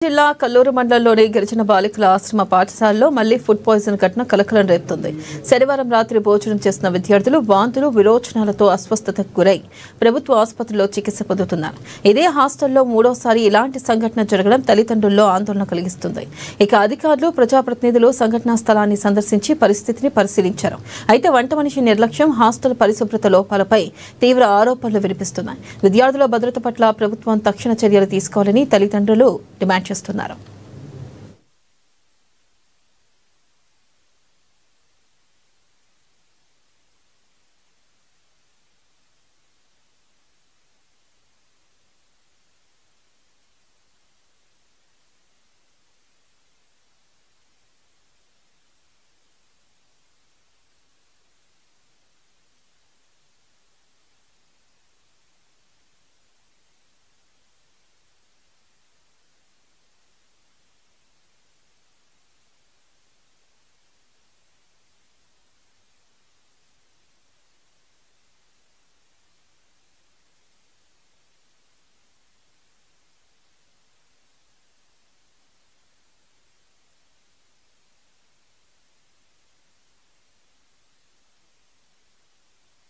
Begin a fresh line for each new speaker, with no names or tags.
జిల్లా కల్లూరు మండలంలోని గిరిజన బాలికల ఆశ్రమ పాఠశాలలో మళ్లీ ఫుడ్ పాయిజన్ ఘటన కలకలం రేపుతోంది. శనివారం రాత్రి భోజనం చేసిన విద్యార్థులు వాంతులు విరోచనాలతో అస్వస్థతకు గురై ప్రభుత్వ ఆసుపత్రిలో చికిత్స పొందుతున్నారు. ఇదే హాస్టల్లో మూడోసారి ఇలాంటి సంఘటన జరగడం తల్లిదండ్రుల్లో ఆందోళన కలిగిస్తుంది. ఇక అధికారులు ప్రజాప్రతినిధులు సంఘటనా స్థలాన్ని సందర్శించి పరిస్థితిని పరిశీలించారు. అయితే వంట మనిషి నిర్లక్ష్యం, హాస్టల్ పరిశుభ్రత లోపాలపై తీవ్ర ఆరోపణలు వినిపిస్తున్నాయి. విద్యార్థుల భద్రత పట్ల ప్రభుత్వం తక్షణ చర్యలు తీసుకోవాలని తల్లిదండ్రులు డిమాండ్ చేస్తున్నారు.